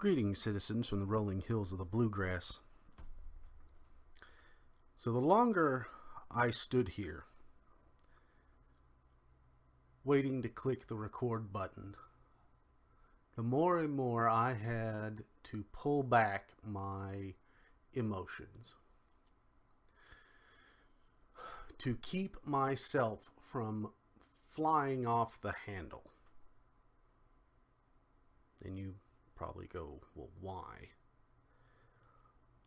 Greetings, citizens from the rolling hills of the bluegrass. So the longer I stood here, waiting to click the record button, the more and more I had to pull back my emotions to keep myself from flying off the handle. And you probably go, well, why?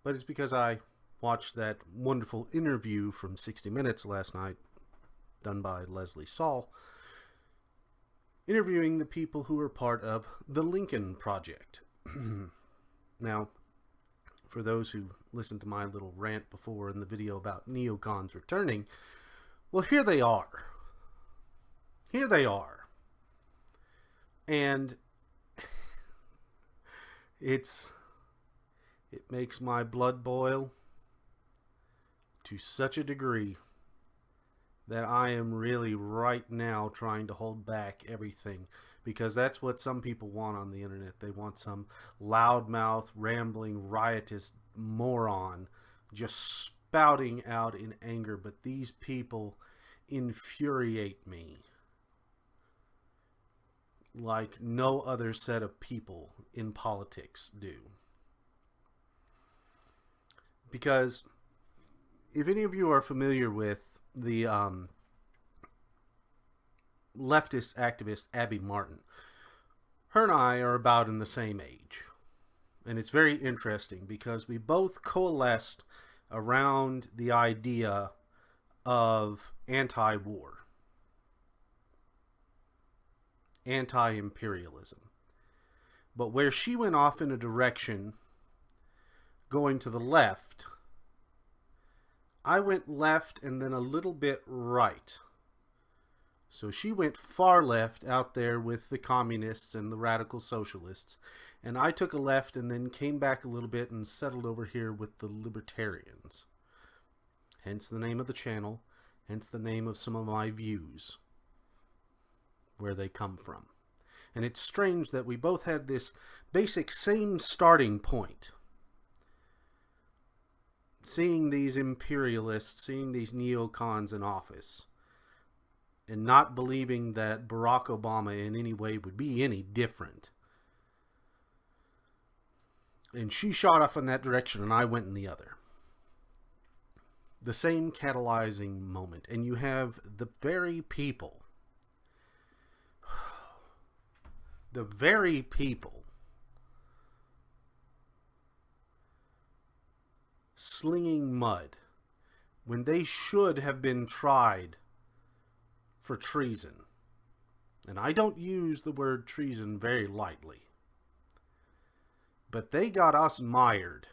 But it's because I watched that wonderful interview from 60 Minutes last night, done by Leslie Saul, interviewing the people who were part of the Lincoln Project. Now, for those who listened to my little rant before in the video about neocons returning, well, here they are. Here they are. And it makes my blood boil to such a degree that I am really right now trying to hold back everything, because that's what some people want on the internet. They want some loudmouth, rambling, riotous moron just spouting out in anger, but these people infuriate me like no other set of people in politics do. Because if any of you are familiar with the leftist activist Abby Martin, her and I are about in the same age. And it's very interesting because we both coalesced around the idea of anti-war, anti-imperialism. But where she went off in a direction going to the left, I went left and then a little bit right. So she went far left out there with the communists and the radical socialists, and I took a left and then came back a little bit and settled over here with the libertarians. Hence the name of the channel, hence the name of some of my views, where they come from. And it's strange that we both had this basic same starting point. Seeing these imperialists, seeing these neocons in office, and not believing that Barack Obama in any way would be any different. And she shot off in that direction and I went in the other. The same catalyzing moment. And you have the very people slinging mud when they should have been tried for treason. And I don't use the word treason very lightly. But they got us mired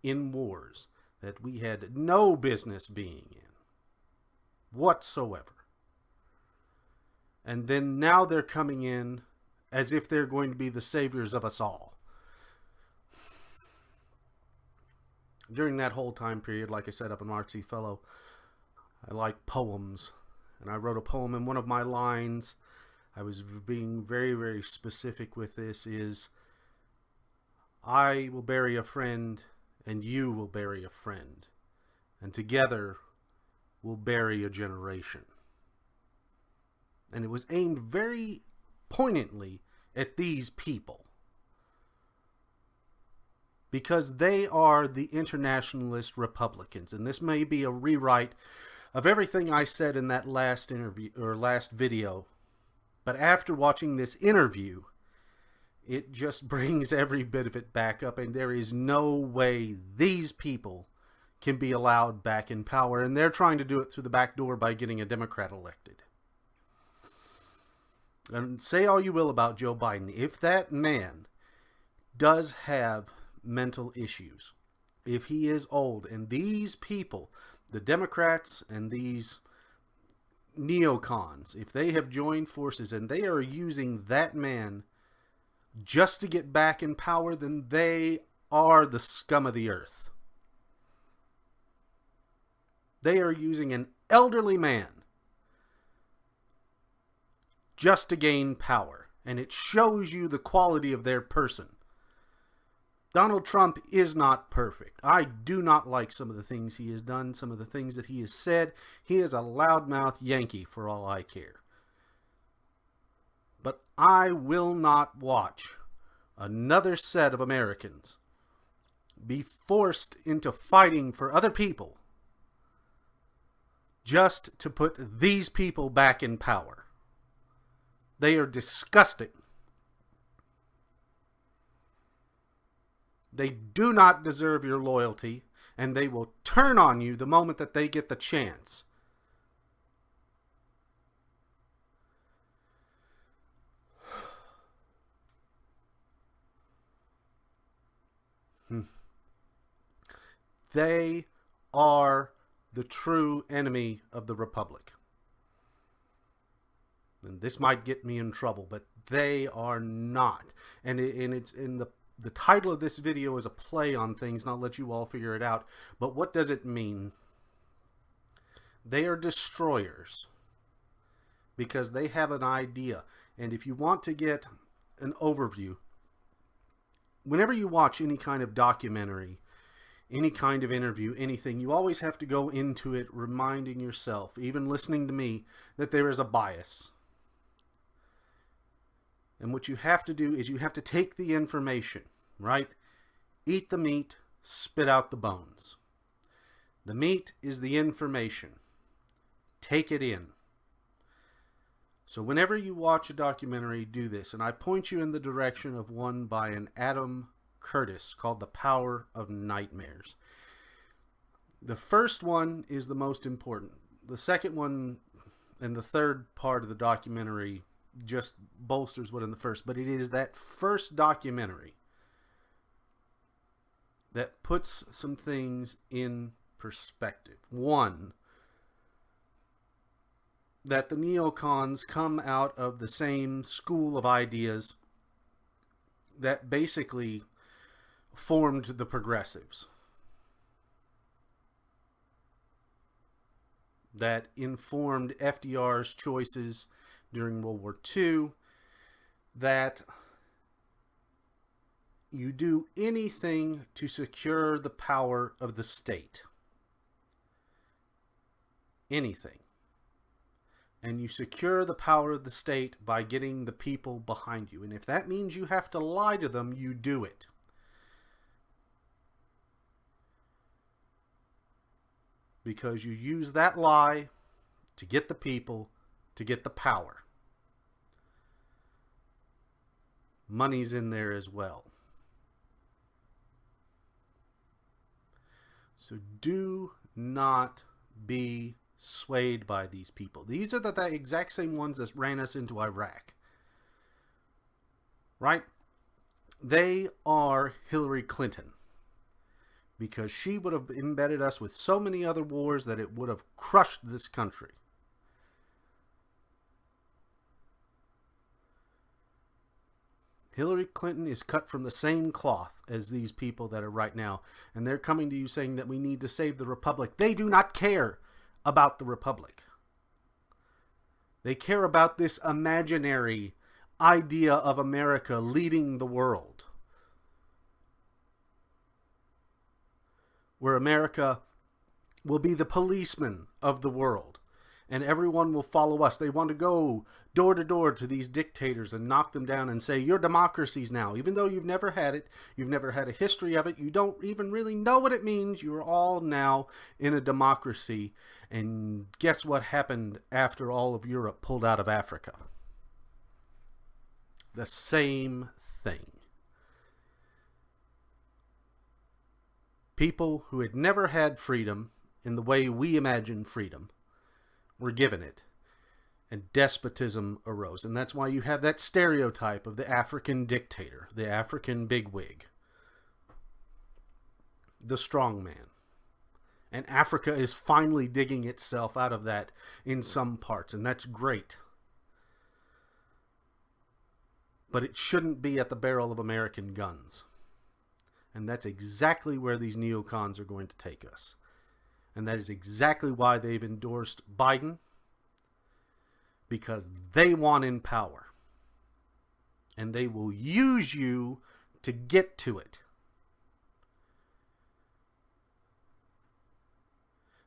in wars that we had no business being in whatsoever. And then now they're coming in as if they're going to be the saviors of us all. During that whole time period, like I said, I'm an artsy fellow. I like poems. And I wrote a poem, and one of my lines, I was being very, very specific with this, is, I will bury a friend, and you will bury a friend. And together, we'll bury a generation. And it was aimed very poignantly at these people, because they are the internationalist Republicans. And this may be a rewrite of everything I said in that last interview or last video. But after watching this interview, it just brings every bit of it back up. And there is no way these people can be allowed back in power. And they're trying to do it through the back door by getting a Democrat elected. And say all you will about Joe Biden. If that man does have mental issues, if he is old, and these people, the Democrats and these neocons, if they have joined forces and they are using that man just to get back in power, then they are the scum of the earth. They are using an elderly man just to gain power. And it shows you the quality of their person. Donald Trump is not perfect. I do not like some of the things he has done, some of the things that he has said. He is a loudmouth Yankee for all I care. But I will not watch another set of Americans be forced into fighting for other people just to put these people back in power. They are disgusting. They do not deserve your loyalty, and they will turn on you the moment that they get the chance. They are the true enemy of the Republic. And this might get me in trouble, but they are not. And it's in the title of this video is a play on things, and I'll let you all figure it out. But what does it mean? They are destroyers because they have an idea. And if you want to get an overview, whenever you watch any kind of documentary, any kind of interview, anything, you always have to go into it reminding yourself, even listening to me, that there is a bias. And what you have to do is you have to take the information, right? Eat the meat, spit out the bones. The meat is the information. Take it in. So whenever you watch a documentary, do this. And I point you in the direction of one by an Adam Curtis called The Power of Nightmares. The first one is the most important. The second one and the third part of the documentary just bolsters what in the first, but it is that first documentary that puts some things in perspective. One, that the Neocons come out of the same school of ideas that basically formed the progressives, that informed FDR's choices during World War II, that you do anything to secure the power of the state. Anything. And you secure the power of the state by getting the people behind you. And if that means you have to lie to them, you do it. Because you use that lie to get the people, to get the power. Money's in there as well. So do not be swayed by these people. These are the exact same ones that ran us into Iraq. Right? They are Hillary Clinton. Because she would have embedded us with so many other wars that it would have crushed this country. Hillary Clinton is cut from the same cloth as these people that are right now. And they're coming to you saying that we need to save the Republic. They do not care about the Republic. They care about this imaginary idea of America leading the world. Where America will be the policeman of the world. And everyone will follow us. They want to go door to door to these dictators and knock them down and say, you're democracies now. Even though you've never had it, you've never had a history of it, you don't even really know what it means. You're all now in a democracy. And guess what happened after all of Europe pulled out of Africa? The same thing. People who had never had freedom in the way we imagine freedom were given it, and despotism arose. And that's why you have that stereotype of the African dictator, the African bigwig, the strongman. And Africa is finally digging itself out of that in some parts, and that's great. But it shouldn't be at the barrel of American guns. And that's exactly where these neocons are going to take us. And that is exactly why they've endorsed Biden. Because they want in power. And they will use you to get to it.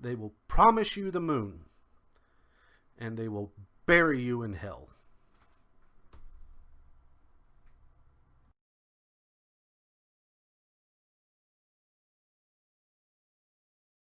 They will promise you the moon, and they will bury you in hell.